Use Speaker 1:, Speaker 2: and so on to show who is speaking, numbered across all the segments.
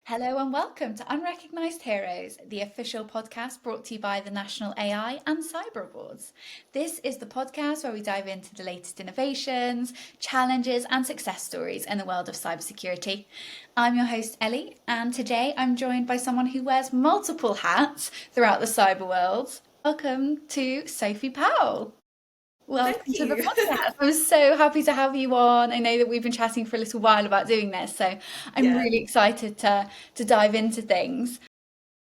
Speaker 1: Hello and welcome to Unrecognised Heroes, the official podcast brought to you by the National AI and Cyber Awards. This is the podcast where we dive into the latest innovations, challenges, and success stories in the world of cybersecurity. I'm your host, Ellie, and today I'm joined by someone who wears multiple hats throughout the cyber world. Welcome to Sophie Powell.
Speaker 2: Thank
Speaker 1: Welcome to the
Speaker 2: you.
Speaker 1: podcast. I'm so happy to have you on. I know that we've been chatting for a little while about doing this, so I'm
Speaker 2: Yeah.
Speaker 1: really excited to dive into things.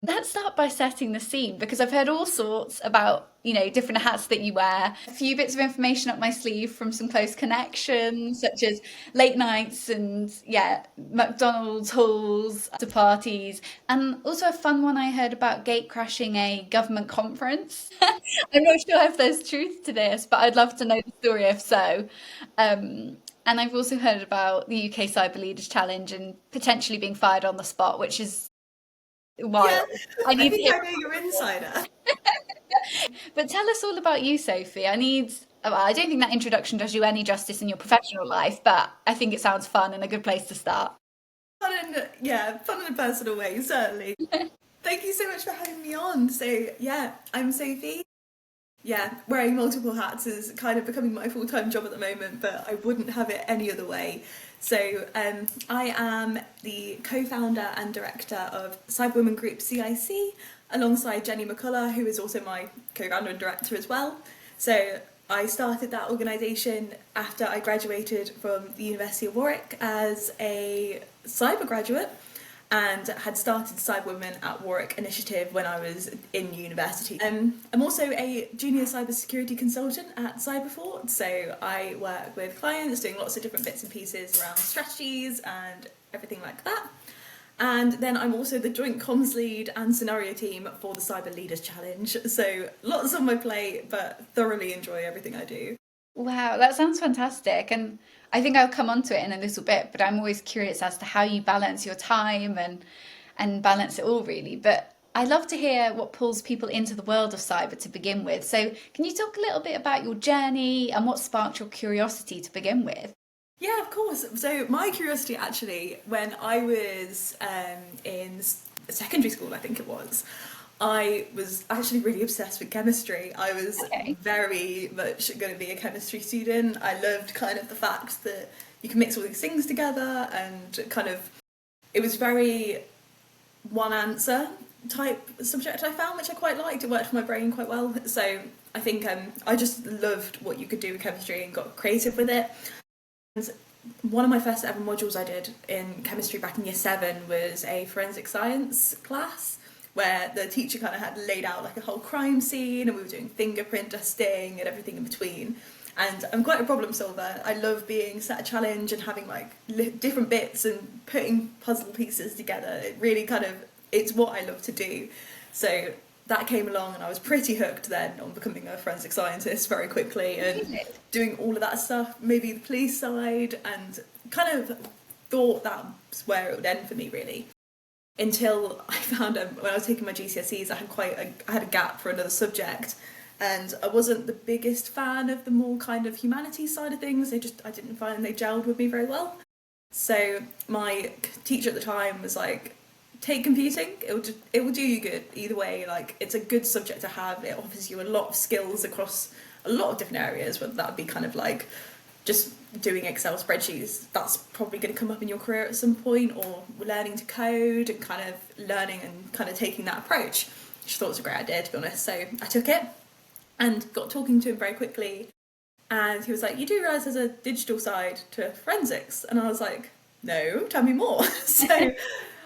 Speaker 1: Let's start by setting the scene because I've heard all sorts about, different hats that you wear. A few bits of information up my sleeve from some close connections, such as late nights and, yeah, McDonald's halls to parties. And also a fun one I heard about gate crashing a government conference. I'm not sure if there's truth to this, but I'd love to know the story if so. And I've also heard about the UK Cyber Leaders Challenge and potentially being fired on the spot, which is
Speaker 2: Yeah,
Speaker 1: wild. I
Speaker 2: I
Speaker 1: need to
Speaker 2: think
Speaker 1: hear
Speaker 2: I know your insider.
Speaker 1: But tell us all about you, Sophie. Well, I don't think that introduction does you any justice in your professional life, but I think it sounds fun and a good place to start.
Speaker 2: Fun in a personal way, certainly. Thank you so much for having me on. So, yeah, I'm Sophie. Yeah, wearing multiple hats is kind of becoming my full-time job at the moment, but I wouldn't have it any other way. So, I am the co-founder and director of Cyberwomen Group CIC, alongside Jenny McCullough, who is also my co-founder and director as well. So, I started that organisation after I graduated from the University of Warwick as a cyber graduate and had started Cyberwomen at Warwick Initiative when I was in university. I'm also a junior cybersecurity consultant at Cyberfort, so I work with clients doing lots of different bits and pieces around strategies and everything like that. And then I'm also the joint comms lead and scenario team for the Cyber Leaders Challenge. So lots on my plate, but thoroughly enjoy everything I do.
Speaker 1: Wow, that sounds fantastic. And I think I'll come onto it in a little bit, but I'm always curious as to how you balance your time and balance it all really. But I'd love to hear what pulls people into the world of cyber to begin with. So can you talk a little bit about your journey and what sparked your curiosity to begin with?
Speaker 2: Yeah, of course. So my curiosity actually, when I was in secondary school, I think it was, I was actually really obsessed with chemistry. I was
Speaker 1: Okay.
Speaker 2: very much going to be a chemistry student. I loved kind of the fact that you can mix all these things together and kind of, it was very one answer type subject I found, which I quite liked. It worked for my brain quite well. So I think I just loved what you could do with chemistry and got creative with it. And one of my first ever modules I did in chemistry back in year 7 was a forensic science class where the teacher kind of had laid out like a whole crime scene and we were doing fingerprint dusting and everything in between. And I'm quite a problem solver. I love being set a challenge and having like different bits and putting puzzle pieces together. It really kind of, it's what I love to do. So that came along and I was pretty hooked then on becoming a forensic scientist very quickly and doing all of that stuff, maybe the police side, and kind of thought that's where it would end for me really. Until I found when I was taking my GCSEs, I had a gap for another subject, and I wasn't the biggest fan of the more kind of humanities side of things. I didn't find they gelled with me very well. So my teacher at the time was like, take computing, it will do you good either way. Like, it's a good subject to have. It offers you a lot of skills across a lot of different areas, whether that be kind of like just doing Excel spreadsheets, that's probably going to come up in your career at some point, or learning to code and kind of learning and kind of taking that approach. She thought it was a great idea, to be honest. So I took it and got talking to him very quickly, and he was like, you do realise there's a digital side to forensics? And I was like, no, tell me more. So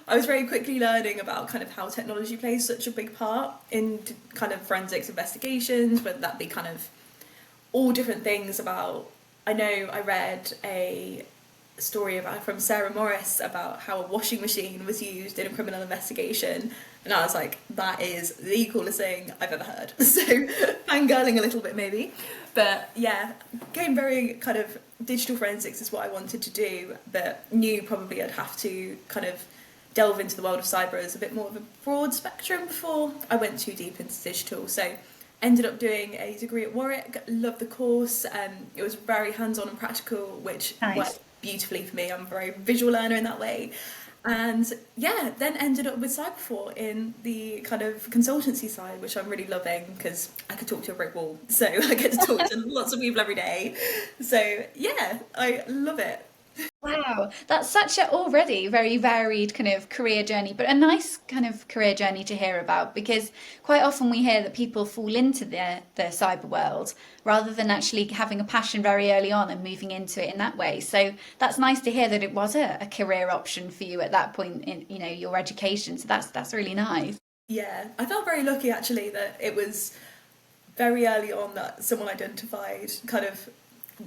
Speaker 2: I was very quickly learning about kind of how technology plays such a big part in kind of forensics investigations, whether that be kind of all different things about, I know I read a story about from Sarah Morris about how a washing machine was used in a criminal investigation, and I was like, that is the coolest thing I've ever heard. So fangirling a little bit maybe, but yeah, became very kind of digital forensics is what I wanted to do, but knew probably I'd have to kind of delve into the world of cyber as a bit more of a broad spectrum before I went too deep into digital. So ended up doing a degree at Warwick, loved the course. It was very hands-on and practical, which
Speaker 1: Nice.
Speaker 2: worked beautifully for me. I'm a very visual learner in that way. And yeah, then ended up with Cyberfort in the kind of consultancy side, which I'm really loving because I could talk to a brick wall. So I get to talk to lots of people every day. So yeah, I love it.
Speaker 1: Wow, that's such a already very varied kind of career journey, but a nice kind of career journey to hear about because quite often we hear that people fall into the cyber world rather than actually having a passion very early on and moving into it in that way. So that's nice to hear that it was a career option for you at that point in, you know, your education. So that's really nice.
Speaker 2: Yeah, I felt very lucky actually that it was very early on that someone identified kind of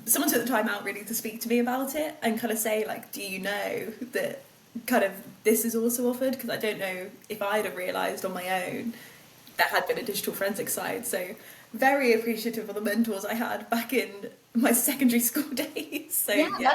Speaker 2: someone took the time out really to speak to me about it and kind of say like, do you know that kind of this is also offered, because I don't know if I'd have realised on my own there had been a digital forensics side. So very appreciative of the mentors I had back in my secondary school days. So
Speaker 1: Yeah,
Speaker 2: yeah.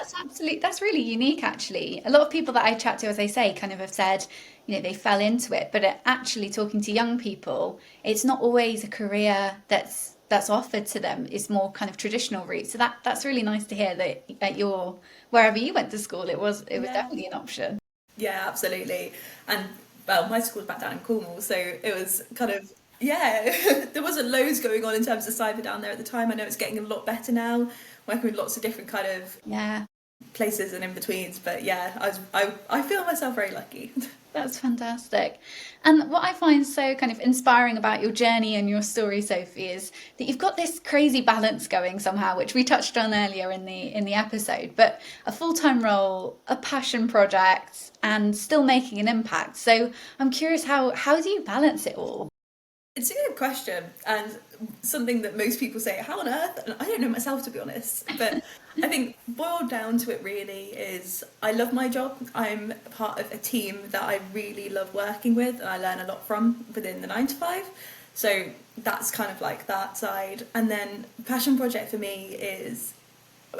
Speaker 1: that's really unique actually. A lot of people that I chat to, as I say, kind of have said, you know, they fell into it, but actually talking to young people, it's not always a career that's offered to them. It's more kind of traditional route. So that's really nice to hear that at your wherever you went to school, it was
Speaker 2: Yeah.
Speaker 1: definitely an option.
Speaker 2: Yeah, absolutely. And well, my school's back down in Cornwall, so it was kind of yeah, there wasn't loads going on in terms of cyber down there at the time. I know it's getting a lot better now, working with lots of different kind of
Speaker 1: Yeah.
Speaker 2: places and in betweens. But yeah, I feel myself very lucky.
Speaker 1: That's fantastic. And what I find so kind of inspiring about your journey and your story, Sophie, is that you've got this crazy balance going somehow, which we touched on earlier in the episode, but a full-time role, a passion project, and still making an impact. So I'm curious how do you balance it all?
Speaker 2: It's a good question, and something that most people say, how on earth? And I don't know myself, to be honest. But I think boiled down to it really is I love my job. I'm part of a team that I really love working with and I learn a lot from within the 9 to 5. So that's kind of like that side. And then passion project for me is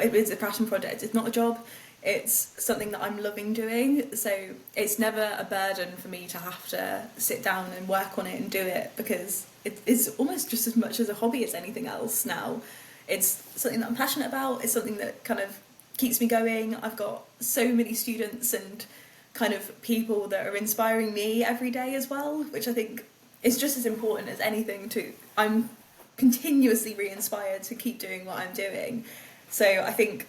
Speaker 2: it is a passion project. It's not a job. It's something that I'm loving doing. So it's never a burden for me to have to sit down and work on it and do it, because it's almost just as much as a hobby as anything else now. It's something that I'm passionate about. It's something that kind of keeps me going. I've got so many students and kind of people that are inspiring me every day as well, which I think is just as important as anything to I'm continuously re-inspired to keep doing what I'm doing. So I think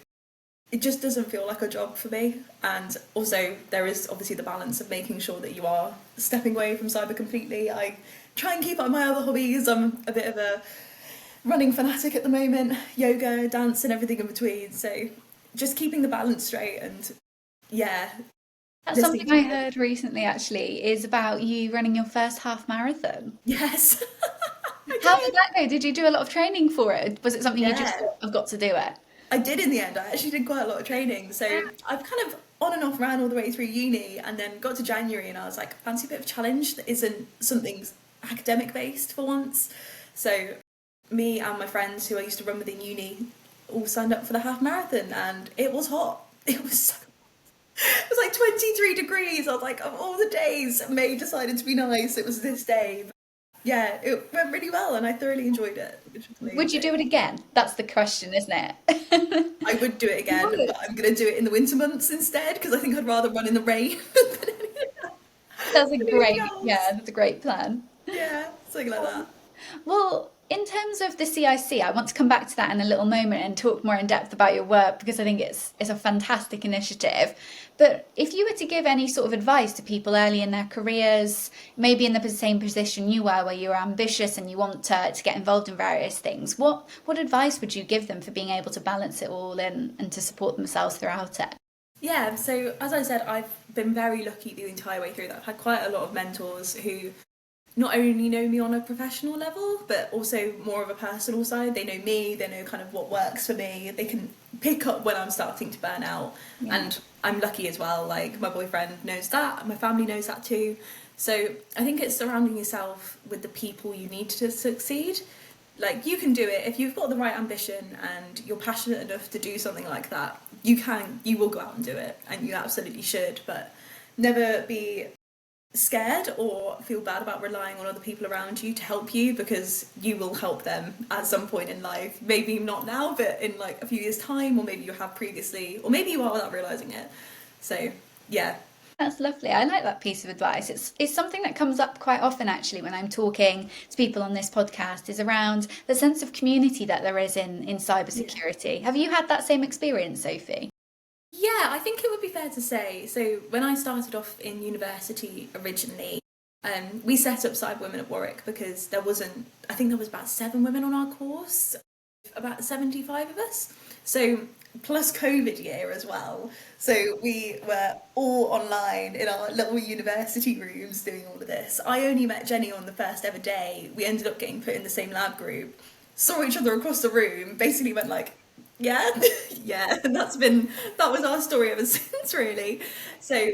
Speaker 2: it just doesn't feel like a job for me. And also there is obviously the balance of making sure that you are stepping away from cyber completely. I try and keep up my other hobbies. I'm a bit of a running fanatic at the moment, yoga, dance and everything in between. So just keeping the balance straight and yeah,
Speaker 1: That's
Speaker 2: just
Speaker 1: something I
Speaker 2: thinking of,
Speaker 1: heard recently actually, is about you running your first half marathon.
Speaker 2: yes, I
Speaker 1: How did
Speaker 2: did.
Speaker 1: that go? Did you do a lot of training for it? Was it something you just
Speaker 2: Yeah,
Speaker 1: thought, I've got to do it?
Speaker 2: I did in the end. I actually did quite a lot of training. So I've kind of on and off ran all the way through uni and then got to January and I was like, fancy a bit of challenge that isn't something academic based for once. So me and my friends who I used to run with in uni all signed up for the half marathon and it was hot. It was so it was like 23 degrees. I was like, of all the days, May decided to be nice. It was this day. Yeah, it went really well and I thoroughly enjoyed it, which was
Speaker 1: Would you
Speaker 2: amazing.
Speaker 1: do it again? That's the question, isn't it?
Speaker 2: I would do it
Speaker 1: You
Speaker 2: again,
Speaker 1: would.
Speaker 2: but I'm going to do it in the winter months instead because I think I'd rather run in the rain
Speaker 1: That's a
Speaker 2: than anything
Speaker 1: great, yeah,
Speaker 2: else.
Speaker 1: that's a great plan.
Speaker 2: Yeah, something like that.
Speaker 1: Well, in terms of the CIC, I want to come back to that in a little moment and talk more in depth about your work because I think it's a fantastic initiative. But if you were to give any sort of advice to people early in their careers, maybe in the same position you were, where you're ambitious and you want to get involved in various things, what advice would you give them for being able to balance it all and to support themselves throughout it?
Speaker 2: Yeah, so as I said, I've been very lucky the entire way through that. I've had quite a lot of mentors who not only know me on a professional level, but also more of a personal side. They know me, they know kind of what works for me, they can pick up when I'm starting to burn out.
Speaker 1: Yeah.
Speaker 2: And I'm lucky as well, like my boyfriend knows that, my family knows that too. So I think it's surrounding yourself with the people you need to succeed. Like you can do it if you've got the right ambition and you're passionate enough to do something like that. You will go out and do it, and you absolutely should. But never be scared or feel bad about relying on other people around you to help you, because you will help them at some point in life. Maybe not now, but in like a few years' time, or maybe you have previously, or maybe you are without realizing it. So, yeah.
Speaker 1: That's lovely. I like that piece of advice. It's something that comes up quite often actually when I'm talking to people on this podcast is around the sense of community that there is in
Speaker 2: Yeah.
Speaker 1: cybersecurity. Have you had that same experience, Sophie?
Speaker 2: Yeah, I think it would be fair to say. So when I started off in university originally, we set up Cyber Women at Warwick because there wasn't, I think there was about 7 women on our course, about 75 of us. So plus COVID year as well. So we were all online in our little university rooms doing all of this. I only met Jenny on the first ever day. We ended up getting put in the same lab group, saw each other across the room, basically went like, yeah, yeah, and that was our story ever since, really. So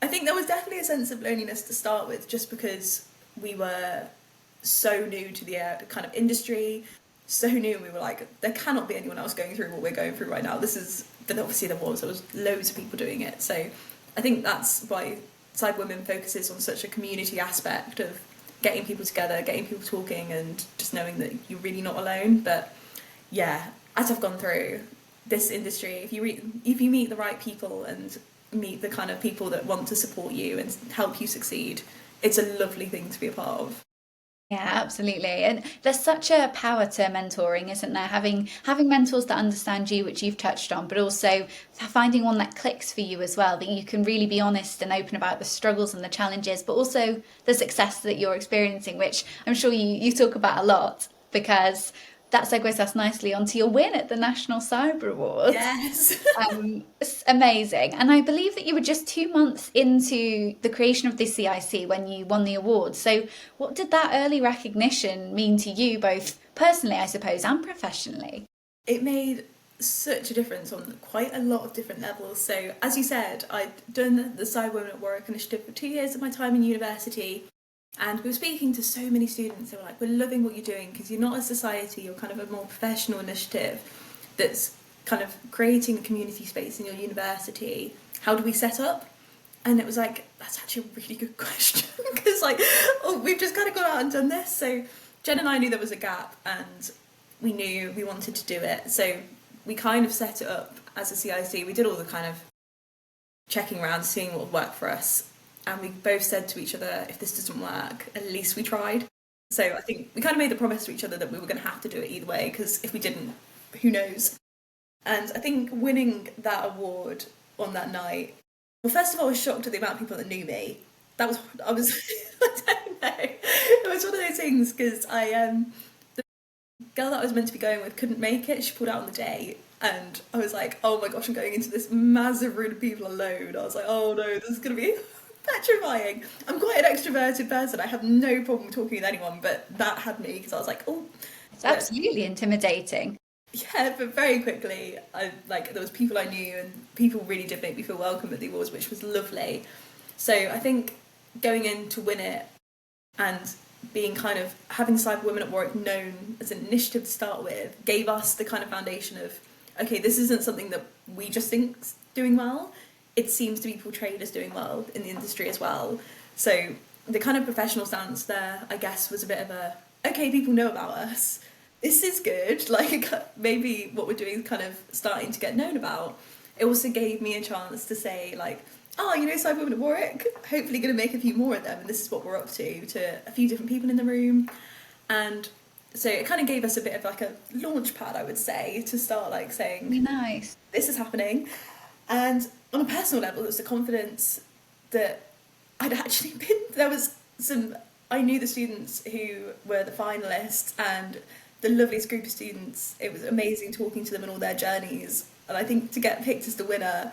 Speaker 2: I think there was definitely a sense of loneliness to start with, just because we were so new to the kind of industry, so new, and we were like, there cannot be anyone else going through what we're going through right now. But obviously there was loads of people doing it. So I think that's why Cyber Women focuses on such a community aspect of getting people together, getting people talking, and just knowing that you're really not alone. But yeah, as I've gone through this industry, if you meet the right people and meet the kind of people that want to support you and help you succeed, it's a lovely thing to be a part of.
Speaker 1: Yeah, absolutely. And there's such a power to mentoring, isn't there? Having mentors that understand you, which you've touched on, but also finding one that clicks for you as well, that you can really be honest and open about the struggles and the challenges, but also the success that you're experiencing, which I'm sure you talk about a lot, because that segues us nicely onto your win at the National Cyber Awards.
Speaker 2: Yes.
Speaker 1: It's amazing. And I believe that you were just 2 months into the creation of the CIC when you won the award. So, what did that early recognition mean to you, both personally, I suppose, and professionally?
Speaker 2: It made such a difference on quite a lot of different levels. So, as you said, I'd done the Cyber Women at Warwick initiative for 2 years of my time in university, and we were speaking to so many students. They were like, we're loving what you're doing because you're not a society, you're kind of a more professional initiative that's kind of creating a community space in your university. How do we set up? And it was like, that's actually a really good question because like, oh, we've just kind of gone out and done this. So Jen and I knew there was a gap, and we knew we wanted to do it. So we kind of set it up as a CIC. We did all the kind of checking around, seeing what would work for us. And we both said to each other, if this doesn't work, at least we tried. So I think we kind of made the promise to each other that we were going to have to do it either way, because if we didn't, who knows? And I think winning that award on that night, well, first of all, I was shocked at the amount of people that knew me. I was, I don't know. It was one of those things because the girl that I was meant to be going with couldn't make it. She pulled out on the day. And I was like, oh my gosh, I'm going into this massive room of people alone. I was like, oh no, this is going to be petrifying. I'm quite an extroverted person. I have no problem talking with anyone, but that had me because I was like, oh.
Speaker 1: It's absolutely intimidating.
Speaker 2: Yeah, but very quickly, there was people I knew, and people really did make me feel welcome at the awards, which was lovely. So I think going in to win it and being kind of having Cyber Women at Warwick known as an initiative to start with gave us the kind of foundation of, okay, this isn't something that we just think's doing well. It seems to be portrayed as doing well in the industry as well. So the kind of professional stance there, I guess, was a bit of a, okay, people know about us. This is good. Like, maybe what we're doing is kind of starting to get known about. It also gave me a chance to say, like, oh, Cyber Women at Warwick, hopefully going to make a few more of them, and this is what we're up to a few different people in the room. And so it kind of gave us a bit of like a launch pad, I would say, to start like saying,
Speaker 1: Nice.
Speaker 2: this is happening. And on a personal level, it was the confidence that I'd actually I knew the students who were the finalists and the loveliest group of students. It was amazing talking to them and all their journeys. And I think to get picked as the winner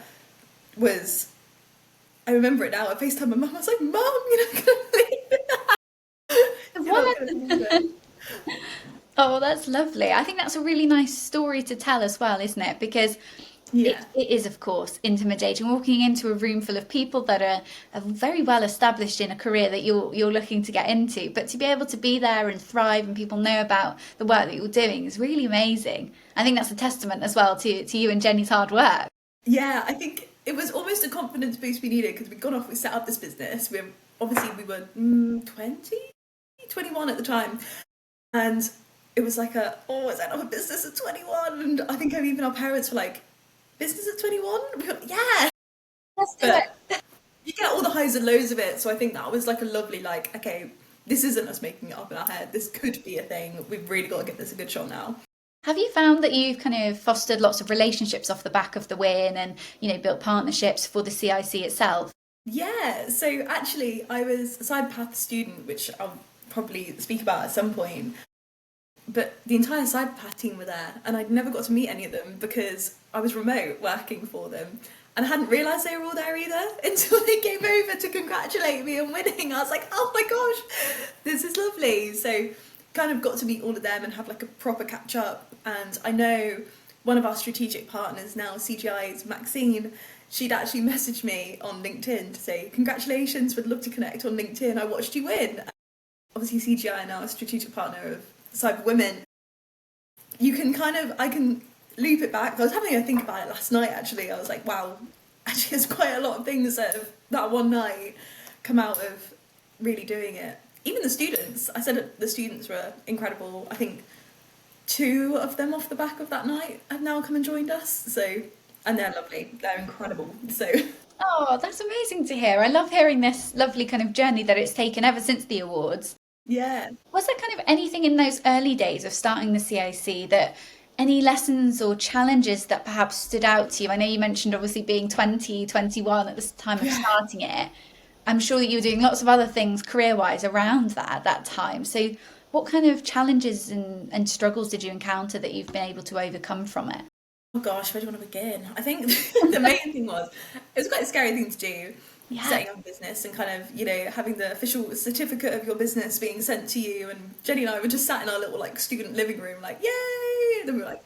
Speaker 2: was, I remember it now, I FaceTime my mum, I was like, Mum, you're not going to believe it. You're not gonna believe it.
Speaker 1: Oh, that's lovely. I think that's a really nice story to tell as well, isn't it? Because
Speaker 2: Yeah.
Speaker 1: it is, of course, intimidating walking into a room full of people that are very well established in a career that you're looking to get into. But to be able to be there and thrive and people know about the work that you're doing is really amazing. I think that's a testament as well to you and Jenny's hard work.
Speaker 2: Yeah, I think it was almost a confidence boost we needed because we'd gone off, we set up this business. We were 20, 21 at the time. And it was like I set up a business at 21. And I think even our parents were like, business at 21? We were like, yeah.
Speaker 1: Let's do
Speaker 2: But
Speaker 1: it.
Speaker 2: you get organised loads of it. So I think that was like a lovely, like, okay, this isn't us making it up in our head. This could be a thing. We've really got to give this a good shot now.
Speaker 1: Have you found that you've kind of fostered lots of relationships off the back of the win and, built partnerships for the CIC itself?
Speaker 2: Yeah, so actually I was a side path student, which I'll probably speak about at some point. But the entire side path team were there, and I'd never got to meet any of them because I was remote working for them. And I hadn't realised they were all there either until they came over to congratulate me on winning. I was like, oh my gosh, this is lovely. So kind of got to meet all of them and have like a proper catch up. And I know one of our strategic partners now, CGI's Maxine, she'd actually messaged me on LinkedIn to say, congratulations, would love to connect on LinkedIn. I watched you win. Obviously CGI are now a strategic partner of Cyber Women. You can I can loop it back. I was having a think about it last night actually. I was like, wow, actually there's quite a lot of things that one night come out of really doing it. Even the students, I said the students were incredible. I think 2 of them off the back of that night have now come and joined us. So, and they're lovely. They're incredible. So.
Speaker 1: Oh, that's amazing to hear. I love hearing this lovely kind of journey that it's taken ever since the awards.
Speaker 2: Yeah.
Speaker 1: Was there kind of anything in those early days of starting the CIC that any lessons or challenges that perhaps stood out to you? I know you mentioned obviously being 20, 21 at the time of starting it. I'm sure that you were doing lots of other things career-wise around that at that time. So what kind of challenges and struggles did you encounter that you've been able to overcome from it?
Speaker 2: Oh gosh, where do you want to begin? I think the main thing was, it was quite a scary thing to do, setting up a business and kind of, having the official certificate of your business being sent to you. And Jenny and I were just sat in our little like student living room like, yay! And then we were like,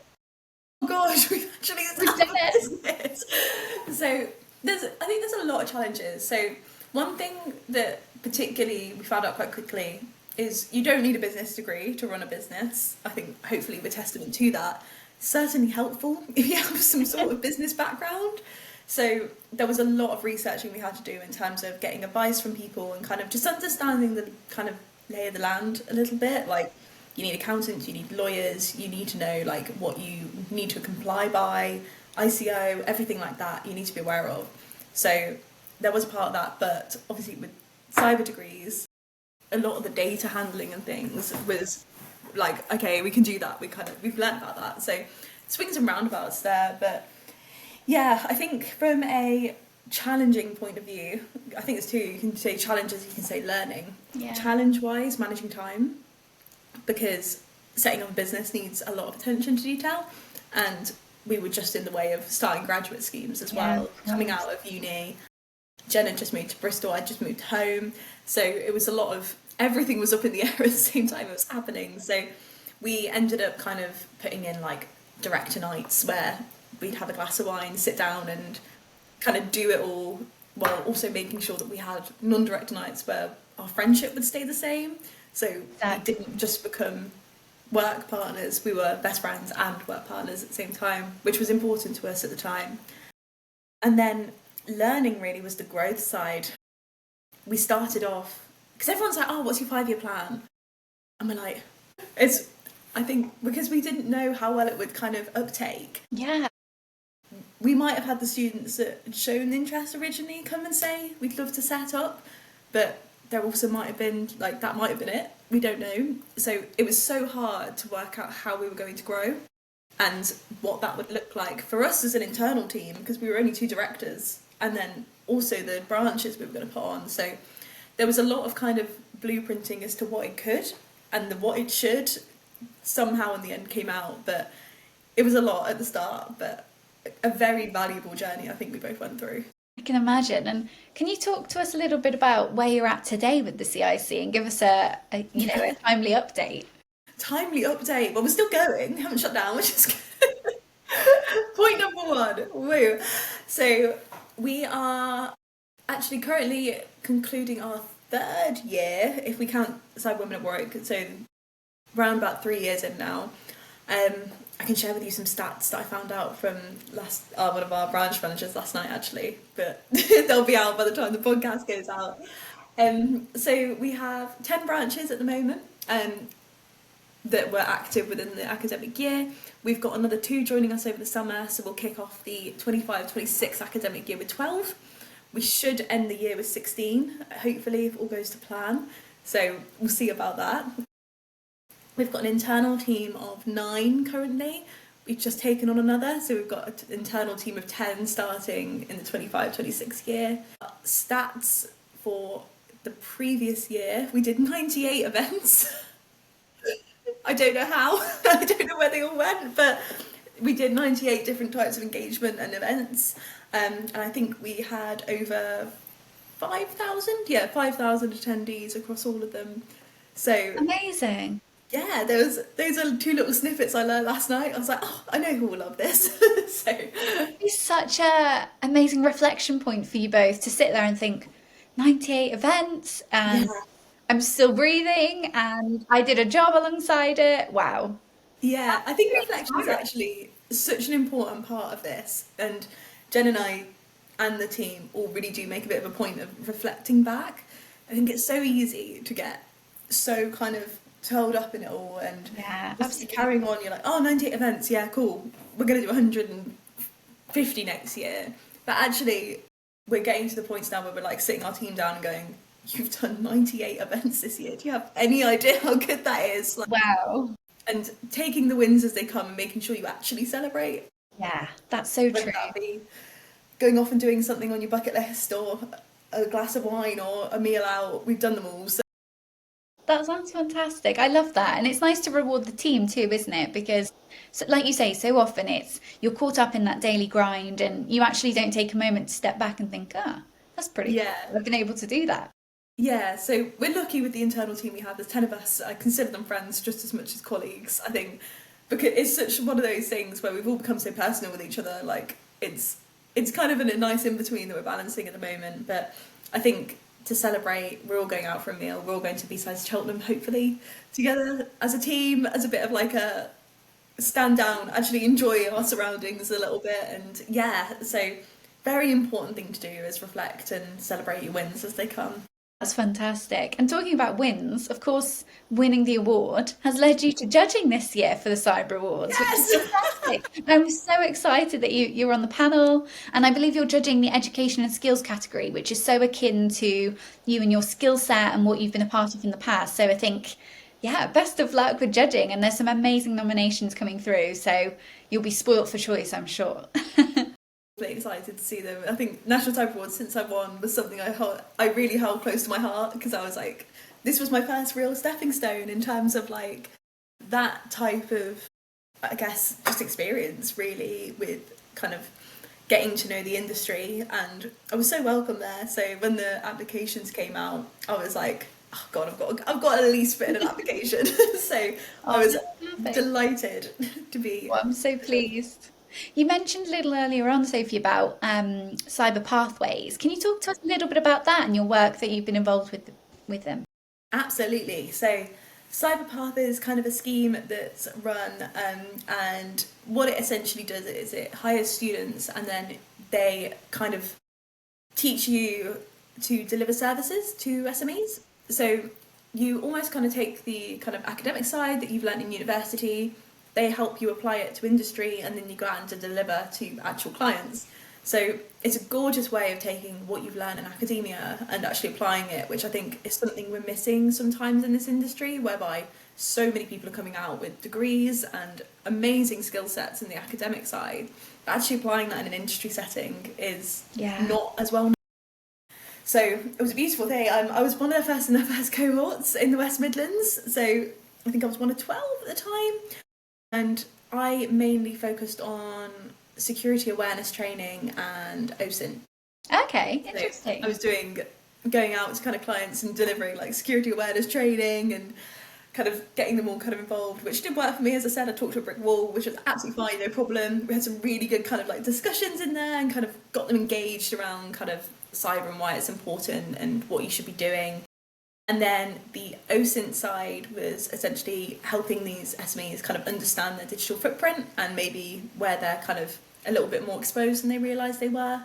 Speaker 2: oh gosh, we've actually set up a business. So I think there's a lot of challenges. So one thing that particularly we found out quite quickly is you don't need a business degree to run a business. I think hopefully we're testament to that. Certainly helpful if you have some sort of business background. So there was a lot of researching we had to do in terms of getting advice from people and kind of just understanding the kind of lay of the land a little bit. Like, you need accountants, you need lawyers, you need to know like what you need to comply by, ICO, everything like that you need to be aware of. So there was a part of that, but obviously with cyber degrees, a lot of the data handling and things was like, okay, we can do that. We've learned about that. So swings and roundabouts there. But yeah, I think from a challenging point of view, I think it's 2. You can say challenges, you can say learning.
Speaker 1: Yeah.
Speaker 2: Challenge-wise, managing time, because setting up a business needs a lot of attention to detail. And we were just in the way of starting graduate schemes as well, coming out of uni. Jen had just moved to Bristol, I'd just moved home. So it was a lot of, everything was up in the air at the same time it was happening. So we ended up kind of putting in like director nights where we'd have a glass of wine, sit down and kind of do it all, while also making sure that we had non-director nights where our friendship would stay the same. So we didn't just become work partners, we were best friends and work partners at the same time, which was important to us at the time. And then learning really was the growth side. We started off, because everyone's like, oh, what's your 5-year plan? And we're like, I think because we didn't know how well it would kind of uptake.
Speaker 1: Yeah.
Speaker 2: We might have had the students that had shown interest originally come and say, we'd love to set up, but there also might have been, like, that might have been it. We don't know. So it was so hard to work out how we were going to grow and what that would look like for us as an internal team, because we were only 2 directors, and then also the branches we were going to put on. So there was a lot of kind of blueprinting as to what it could and what it should. Somehow in the end came out, but it was a lot at the start, but a very valuable journey I think we both went through.
Speaker 1: I can imagine. And can you talk to us a little bit about where you're at today with the CIC and give us a timely update?
Speaker 2: Timely update. Well, we're still going. Haven't shut down, which is good. Point number 1. Woo. So we are actually currently concluding our 3rd year, if we count Cyber Women at Warwick. So around about 3 years in now. I can share with you some stats that I found out from one of our branch managers last night actually, but they'll be out by the time the podcast goes out. So we have 10 branches at the moment that were active within the academic year. We've got another 2 joining us over the summer, so we'll kick off the 25-26 academic year with 12, We should end the year with 16, hopefully, if all goes to plan. So we'll see about that. We've got an internal team of 9 currently. We've just taken on another, so we've got an internal team of 10 starting in the 25-26 year. Stats for the previous year, we did 98 events. I don't know how, I don't know where they all went, but we did 98 different types of engagement and events. And I think we had over 5,000 attendees across all of them. So
Speaker 1: Amazing.
Speaker 2: yeah, those are 2 little snippets I learned last night. I was like, oh, I know who will love this. So
Speaker 1: It's such a amazing reflection point for you both to sit there and think 98 events
Speaker 2: yeah,
Speaker 1: and I'm still breathing and I did a job alongside it. Wow.
Speaker 2: yeah, I think
Speaker 1: Really
Speaker 2: reflection is
Speaker 1: inspiring.
Speaker 2: actually such an important part of this. And Jen and I and the team all really do make a bit of a point of reflecting back. I think it's so easy to get so kind of curled up in it all and
Speaker 1: Yeah,
Speaker 2: just
Speaker 1: absolutely.
Speaker 2: carrying on. You're like, oh, 98 events, yeah, cool. We're going to do 150 next year. But actually, we're getting to the points now where we're like sitting our team down and going, you've done 98 events this year. Do you have any idea how good that is? Like,
Speaker 1: Wow.
Speaker 2: and taking the wins as they come and making sure you actually celebrate,
Speaker 1: Yeah, that's so
Speaker 2: whether
Speaker 1: true.
Speaker 2: that be going off and doing something on your bucket list or a glass of wine or a meal out. We've done them all. So
Speaker 1: That sounds fantastic. I love that. And it's nice to reward the team too, isn't it? Because, so, like you say, so often it's you're caught up in that daily grind and you actually don't take a moment to step back and think, ah, that's pretty
Speaker 2: yeah,
Speaker 1: cool. I've been able to do that.
Speaker 2: yeah. So we're lucky with the internal team we have. There's 10 of us. I consider them friends just as much as colleagues. I think because it's such one of those things where we've all become so personal with each other. Like it's kind of a nice in between that we're balancing at the moment. But I think to celebrate, we're all going out for a meal. We're all going to B-sides Cheltenham, hopefully, together as a team, as a bit of like a stand down, actually enjoy our surroundings a little bit. And yeah, so very important thing to do is reflect and celebrate your wins as they come.
Speaker 1: That's fantastic. And talking about wins, of course, winning the award has led you to judging this year for the Cyber Awards, which is
Speaker 2: Yes.
Speaker 1: fantastic. I'm so excited that you're on the panel, and I believe you're judging the education and skills category, which is so akin to you and your skill set and what you've been a part of in the past. So I think, yeah, best of luck with judging, and there's some amazing nominations coming through, so you'll be spoilt for choice, I'm sure.
Speaker 2: Really excited to see them. I think National Type Awards since I won was something I really held close to my heart because I was like, this was my first real stepping stone in terms of like that type of, I guess, just experience really with kind of getting to know the industry, and I was so welcome there. So when the applications came out, I was like, oh god, I've got to at least put in an application. So I
Speaker 1: Oh,
Speaker 2: was
Speaker 1: that's perfect.
Speaker 2: delighted to be.
Speaker 1: Well, I'm so pleased. You mentioned a little earlier on, Sophie, about cyber pathways. Can you talk to us a little bit about that and your work that you've been involved with them?
Speaker 2: Absolutely. So, Cyberpath is kind of a scheme that's run, and what it essentially does is it hires students and then they kind of teach you to deliver services to SMEs. So, you almost kind of take the kind of academic side that you've learnt in university, they help you apply it to industry, and then you go out and to deliver to actual clients. So it's a gorgeous way of taking what you've learned in academia and actually applying it, which I think is something we're missing sometimes in this industry, whereby so many people are coming out with degrees and amazing skill sets in the academic side. But actually applying that in an industry setting is
Speaker 1: Yeah.
Speaker 2: not as well known. So it was a beautiful day. I was one of the first in the first cohorts in the West Midlands. So I think I was one of 12 at the time. And I mainly focused on security awareness training and OSINT.
Speaker 1: Okay,
Speaker 2: So I
Speaker 1: interesting.
Speaker 2: was going out to kind of clients and delivering like security awareness training and kind of getting them all kind of involved, which did work for me. As I said, I talked to a brick wall, which was absolutely fine, no problem. We had some really good kind of like discussions in there and kind of got them engaged around kind of cyber and why it's important and what you should be doing. And then the OSINT side was essentially helping these SMEs kind of understand their digital footprint and maybe where they're kind of a little bit more exposed than they realised they were,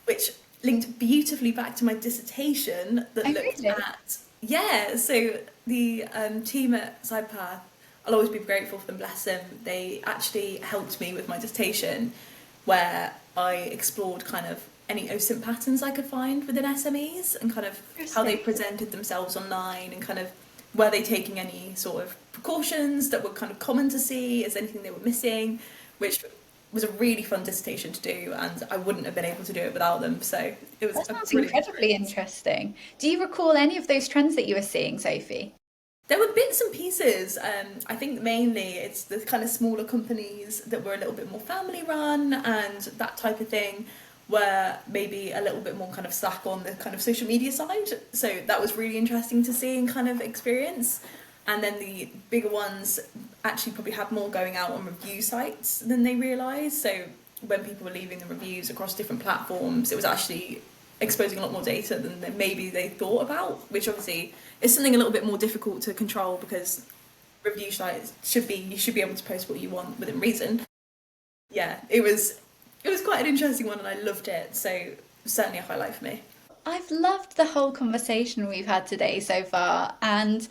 Speaker 2: which linked beautifully back to my dissertation that
Speaker 1: Oh,
Speaker 2: looked
Speaker 1: really?
Speaker 2: at, yeah, so the team at Cyberpath, I'll always be grateful for them, bless them. They actually helped me with my dissertation where I explored kind of any OSINT patterns I could find within SMEs and kind of how they presented themselves online, and kind of were they taking any sort of precautions that were kind of common to see, is there anything they were missing, which was a really fun dissertation to do, and I wouldn't have been able to do it without them. So it was
Speaker 1: That sounds incredibly interesting. Do you recall any of those trends that you were seeing, Sophie?
Speaker 2: There were bits and pieces. I think mainly it's the kind of smaller companies that were a little bit more family run and that type of thing, were maybe a little bit more kind of slack on the kind of social media side. So that was really interesting to see and kind of experience. And then the bigger ones actually probably had more going out on review sites than they realised. So when people were leaving the reviews across different platforms, it was actually exposing a lot more data than maybe they thought about, which obviously is something a little bit more difficult to control, because review sites you should be able to post what you want within reason. Yeah, it was quite an interesting one and I loved it. So certainly a highlight for me.
Speaker 1: I've loved the whole conversation we've had today so far, and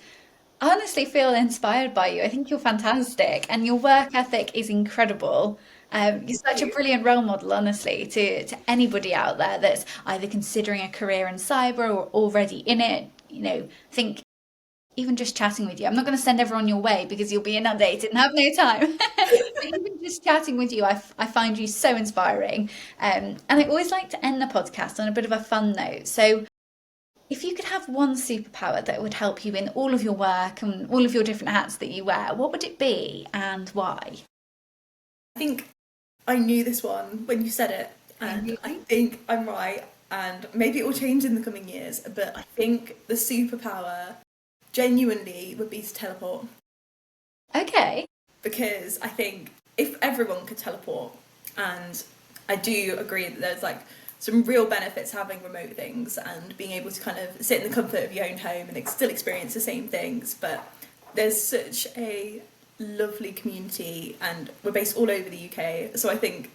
Speaker 1: I honestly feel inspired by you. I think you're fantastic, and your work ethic is incredible. You're such a brilliant role model, honestly, to anybody out there that's either considering a career in cyber or already in it. I think even just chatting with you, I'm not going to send everyone your way because you'll be inundated and have no time. But even just chatting with you, I find you so inspiring. And I always like to end the podcast on a bit of a fun note. So if you could have one superpower that would help you in all of your work and all of your different hats that you wear, what would it be and why?
Speaker 2: I think I knew this one when you said it, and I think I'm right, and maybe it will change in the coming years, but I think the superpower genuinely would be to teleport.
Speaker 1: Okay.
Speaker 2: Because I think if everyone could teleport, and I do agree that there's like some real benefits having remote things and being able to kind of sit in the comfort of your own home and still experience the same things, but there's such a lovely community and we're based all over the UK, so I think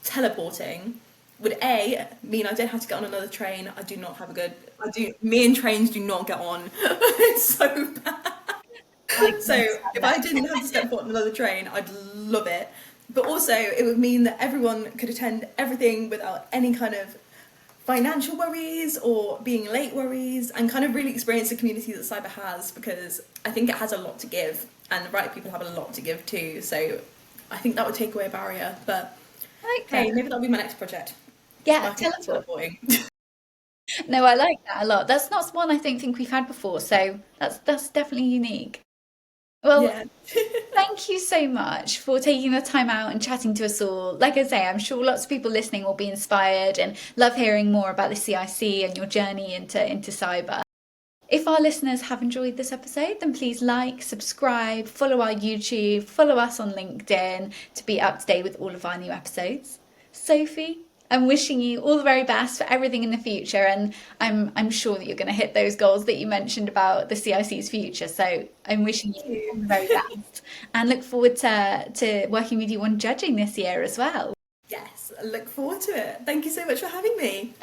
Speaker 2: teleporting would mean I don't have to get on another train. I do not have a good me and trains do not get on. It's so bad. So if I didn't have to step foot on another train, I'd love it. But also it would mean that everyone could attend everything without any kind of financial worries or being late worries, and kind of really experience the community that cyber has, because I think it has a lot to give and the right people have a lot to give too. So I think that would take away a barrier. But hey, maybe that'll be my next project.
Speaker 1: Yeah, teleporting. No, I like that a lot. That's not one I don't think we've had before, so that's definitely unique. Well,
Speaker 2: Yeah.
Speaker 1: thank you so much for taking the time out and chatting to us all. Like I say, I'm sure lots of people listening will be inspired and love hearing more about the CIC and your journey into cyber. If our listeners have enjoyed this episode, then please like, subscribe, follow our YouTube, follow us on LinkedIn to be up to date with all of our new episodes. Sophie, I'm wishing you all the very best for everything in the future, and I'm sure that you're going to hit those goals that you mentioned about the CIC's future. So I'm wishing you all the very best, and look forward to working with you on judging this year as well.
Speaker 2: Yes, I look forward to it. Thank you so much for having me.